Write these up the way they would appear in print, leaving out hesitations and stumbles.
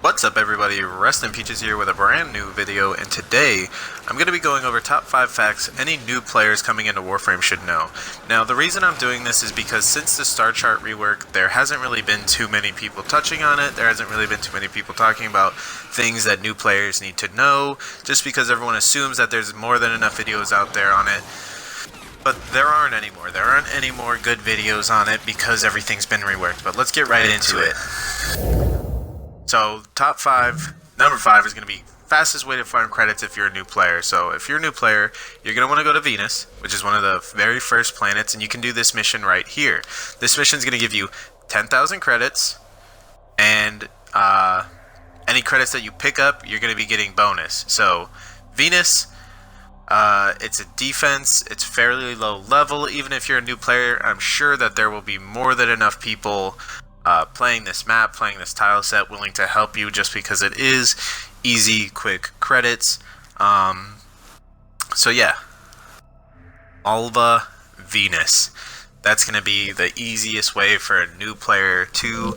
What's up everybody, Restin' Peaches here with a brand new video, and today I'm going to be going over top 5 facts any new players coming into Warframe should know. Now the reason I'm doing this is because since the Starchart rework, there hasn't really been too many people touching on it, there hasn't really been too many people talking about things that new players need to know, just because everyone assumes that there's more than enough videos out there on it. But there aren't anymore. There aren't any more good videos on it because everything's been reworked, but let's get right into it. So, top 5, number 5 is going to be fastest way to farm credits if you're a new player. So, if you're a new player, you're going to want to go to Venus, which is one of the very first planets, and you can do this mission right here. This mission is going to give you 10,000 credits, and any credits that you pick up, you're going to be getting bonus. So, Venus, it's a defense, it's fairly low level. Even if you're a new player, I'm sure that there will be more than enough people playing this map, playing this tile set, willing to help you, just because it is easy, quick credits. So yeah, Alva Venus. That's going to be the easiest way for a new player to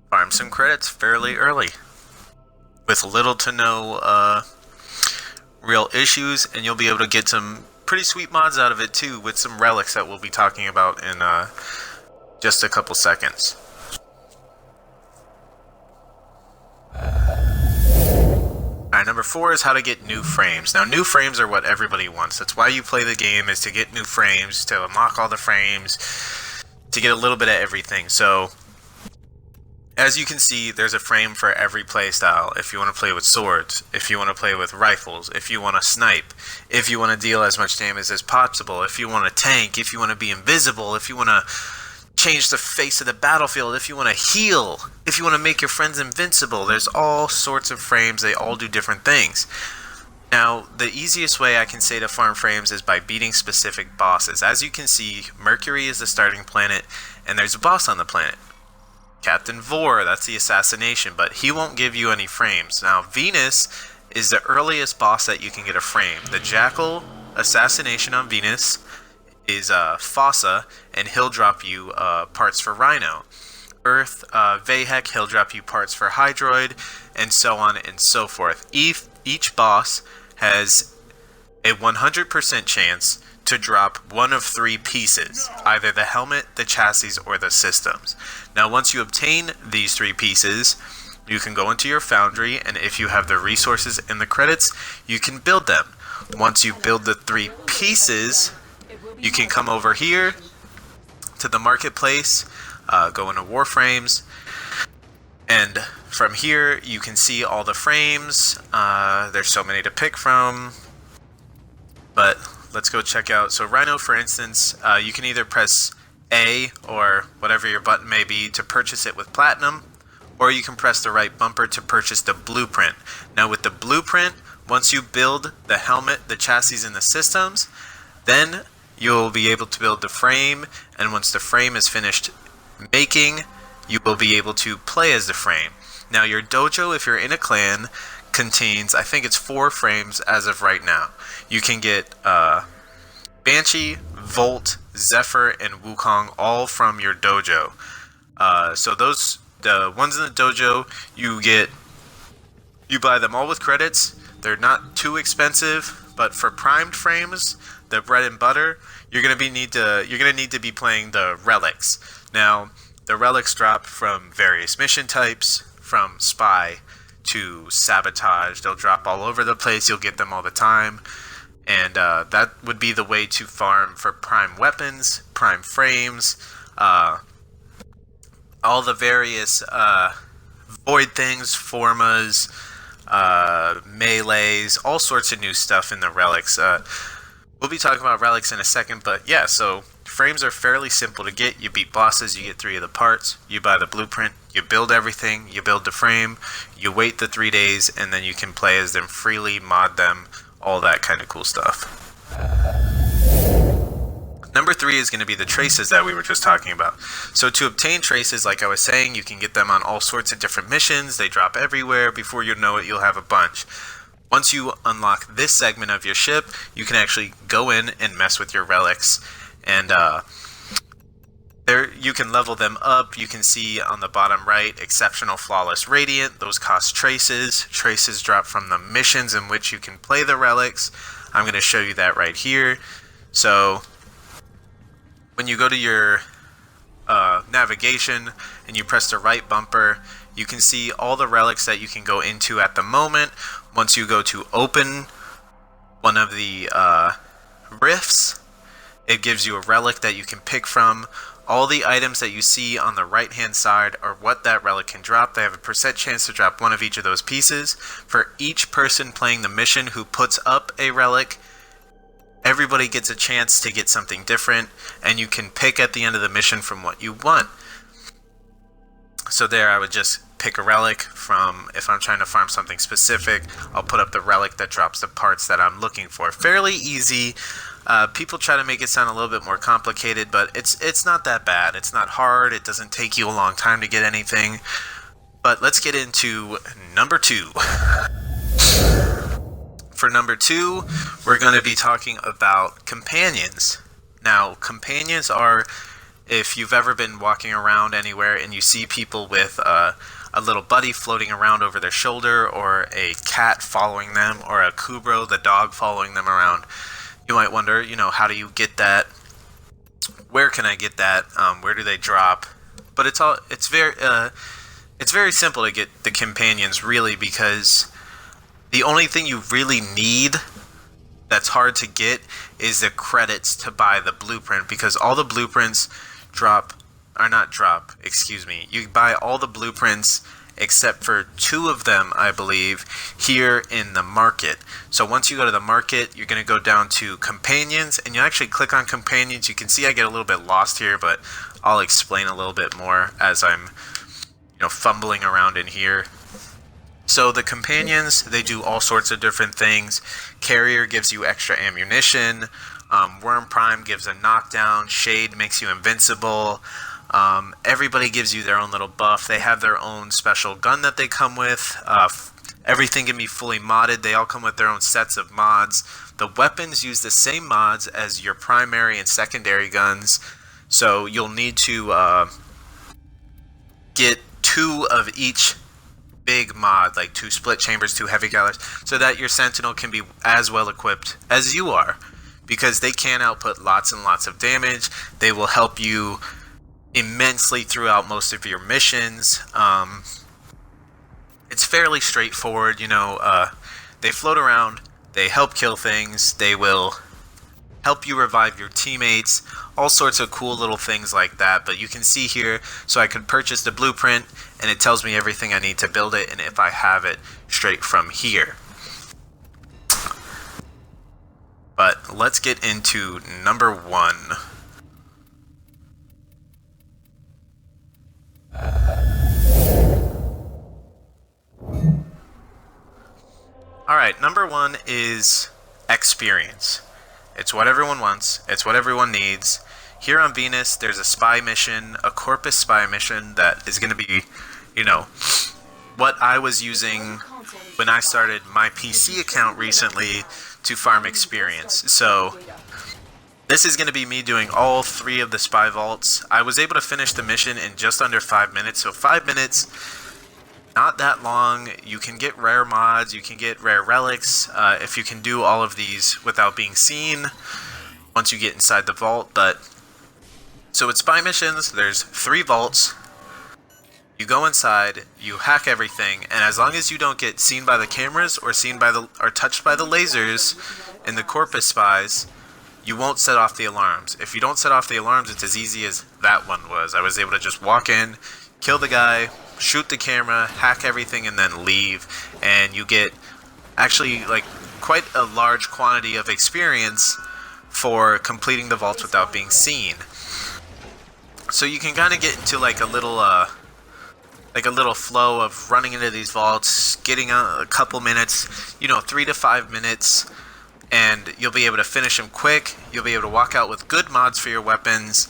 farm some credits fairly early, with little to no real issues, and you'll be able to get some pretty sweet mods out of it too, with some relics that we'll be talking about in just a couple seconds. Alright, number 4 is how to get new frames. Now, new frames are what everybody wants. That's why you play the game, is to get new frames, to unlock all the frames, to get a little bit of everything. So, as you can see, there's a frame for every playstyle. If you want to play with swords, if you want to play with rifles, if you want to snipe, if you want to deal as much damage as possible, if you want to tank, if you want to be invisible, if you want to change the face of the battlefield, if you want to heal, if you want to make your friends invincible. There's all sorts of frames. They all do different things. Now, the easiest way I can say to farm frames is by beating specific bosses. As you can see, Mercury is the starting planet, and there's a boss on the planet. Captain Vor, that's the assassination, but he won't give you any frames. Now, Venus is the earliest boss that you can get a frame. The Jackal assassination on Venus is Fossa, and he'll drop you parts for Rhino. Earth, Vahek, he'll drop you parts for Hydroid, and so on and so forth. Each boss has a 100% chance to drop one of 3 pieces, either the helmet, the chassis, or the systems. Now, once you obtain these 3 pieces, you can go into your foundry, and if you have the resources and the credits, you can build them. Once you build the 3 pieces, you can come over here to the marketplace, go into Warframes, and from here you can see all the frames. There's so many to pick from, but let's go check out. So Rhino, for instance, you can either press A or whatever your button may be to purchase it with platinum, or you can press the right bumper to purchase the blueprint. Now with the blueprint, once you build the helmet, the chassis, and the systems, then you'll be able to build the frame, and once the frame is finished making, you will be able to play as the frame. Now your dojo, if you're in a clan, contains, I think it's 4 frames as of right now. You can get Banshee, Volt, Zephyr, and Wukong all from your dojo. So the ones in the dojo, you buy them all with credits. They're not too expensive, but for primed frames, the bread and butter, you're gonna need to be playing the relics. Now, the relics drop from various mission types, from spy to sabotage. They'll drop all over the place. You'll get them all the time, and that would be the way to farm for prime weapons, prime frames, all the various void things, formas, melees, all sorts of new stuff in the relics. We'll be talking about relics in a second, but yeah, so frames are fairly simple to get. You beat bosses, you get 3 of the parts, you buy the blueprint, you build everything, you build the frame, you wait the 3 days, and then you can play as them freely, mod them, all that kind of cool stuff. Number 3 is going to be the traces that we were just talking about. So to obtain traces, like I was saying, you can get them on all sorts of different missions. They drop everywhere. Before you know it, you'll have a bunch. Once you unlock this segment of your ship, you can actually go in and mess with your relics. And There, you can level them up. You can see on the bottom right, Exceptional Flawless Radiant. Those cost traces. Traces drop from the missions in which you can play the relics. I'm going to show you that right here. So, when you go to your navigation and you press the right bumper, you can see all the relics that you can go into at the moment. Once you go to open one of the rifts, it gives you a relic that you can pick from. All the items that you see on the right hand side are what that relic can drop. They have a percent chance to drop one of each of those pieces. For each person playing the mission who puts up a relic, everybody gets a chance to get something different, and you can pick at the end of the mission from what you want. So there, I would just pick a relic from, if I'm trying to farm something specific, I'll put up the relic that drops the parts that I'm looking for. Fairly easy. People try to make it sound a little bit more complicated, but it's not that bad. It's not hard. It doesn't take you a long time to get anything. But let's get into number 2. For number 2, we're going to be talking about companions. Now, companions are, if you've ever been walking around anywhere and you see people with a little buddy floating around over their shoulder, or a cat following them, or a Kubro, the dog, following them around, you might wonder, how do you get that? Where can I get that? Where do they drop? But it's very simple to get the companions, really, because the only thing you really need that's hard to get is the credits to buy the blueprint, because all the blueprints you buy all the blueprints except for 2 of them, I believe, here in the market. So once you go to the market, you're going to go down to companions, and you actually click on companions. You can see I get a little bit lost here, but I'll explain a little bit more as I'm fumbling around in here. So the companions, they do all sorts of different things. Carrier gives you extra ammunition. Worm Prime gives a knockdown. Shade makes you invincible. Everybody gives you their own little buff. They have their own special gun that they come with. Everything can be fully modded. They all come with their own sets of mods. The weapons use the same mods as your primary and secondary guns. So you'll need to get 2 of each big mod, like 2 split chambers, 2 heavy galleries, so that your Sentinel can be as well equipped as you are, because they can output lots and lots of damage. They will help you immensely throughout most of your missions. It's fairly straightforward. They float around, they help kill things, they will help you revive your teammates, all sorts of cool little things like that. But you can see here, so I could purchase the blueprint, and it tells me everything I need to build it, and if I have it straight from here. But let's get into number 1. Alright, number 1 is experience. It's what everyone wants, it's what everyone needs. Here on Venus, there's a spy mission, a Corpus spy mission, that is going to be, what I was using when I started my PC account recently to farm experience. So this is going to be me doing all 3 of the spy vaults. I was able to finish the mission in just under 5 minutes. So 5 minutes, not that long. You can get rare mods, you can get rare relics, if you can do all of these without being seen once you get inside the vault. But so with spy missions, there's 3 vaults. You go inside, you hack everything, and as long as you don't get seen by the cameras or touched by the lasers in the Corpus spies, you won't set off the alarms. If you don't set off the alarms, it's as easy as that one was. I was able to just walk in, kill the guy, shoot the camera, hack everything, and then leave. And you get actually quite a large quantity of experience for completing the vaults without being seen. So you can kind of get into a little flow of running into these vaults, getting a couple minutes, 3 to 5 minutes, and you'll be able to finish them quick. You'll be able to walk out with good mods for your weapons.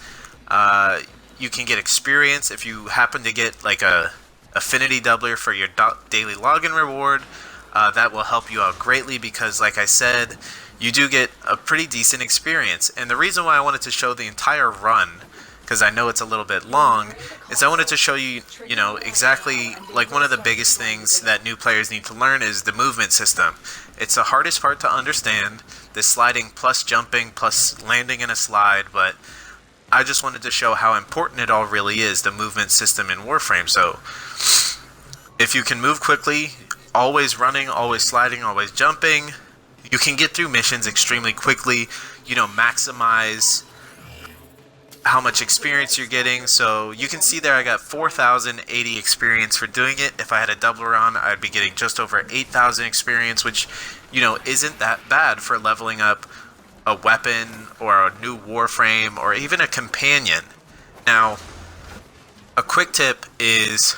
You can get experience if you happen to get a affinity doubler for your daily login reward. That will help you out greatly, because like I said, you do get a pretty decent experience. And the reason why I wanted to show the entire run, because I know it's a little bit long, is I wanted to show you, exactly like one of the biggest things that new players need to learn is the movement system. It's the hardest part to understand, the sliding plus jumping plus landing in a slide, but I just wanted to show how important it all really is, the movement system in Warframe. So if you can move quickly, always running, always sliding, always jumping, you can get through missions extremely quickly, maximize how much experience you're getting. So you can see there I got 4,080 experience for doing it. If I had a double run, I'd be getting just over 8,000 experience, which, isn't that bad for leveling up a weapon or a new Warframe or even a companion. Now, a quick tip is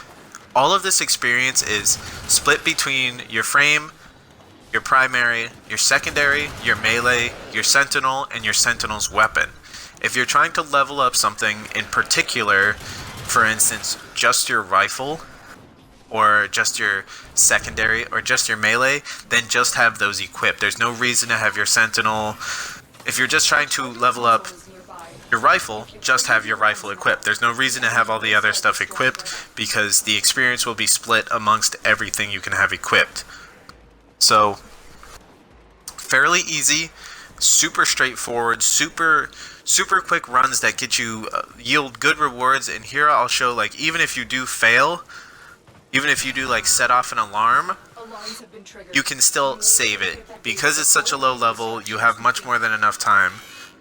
all of this experience is split between your frame, your primary, your secondary, your melee, your sentinel, and your sentinel's weapon. If you're trying to level up something in particular, for instance, just your rifle, or just your secondary, or just your melee, then just have those equipped. There's no reason to have your sentinel. If you're just trying to level up your rifle, just have your rifle equipped. There's no reason to have all the other stuff equipped, because the experience will be split amongst everything you can have equipped. So, fairly easy, super straightforward, super quick runs that get you yield good rewards. And here I'll show, like, even if you do fail, even if you do like set off an alarm, you can still save it. Because it's such a low level, you have much more than enough time.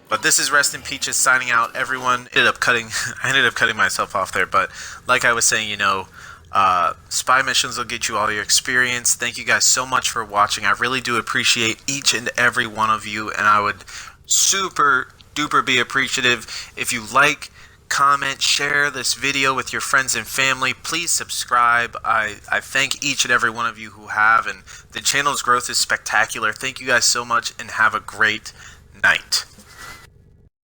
But this is Rest in Peaches signing out. Everyone I ended up cutting myself off there, but like I was saying, spy missions will get you all your experience. Thank you guys so much for watching. I really do appreciate each and every one of you, and I would super duper be appreciative if you like, comment, share this video with your friends and family. Please subscribe. I thank each and every one of you who have, and the channel's growth is spectacular. Thank you guys so much, and have a great night.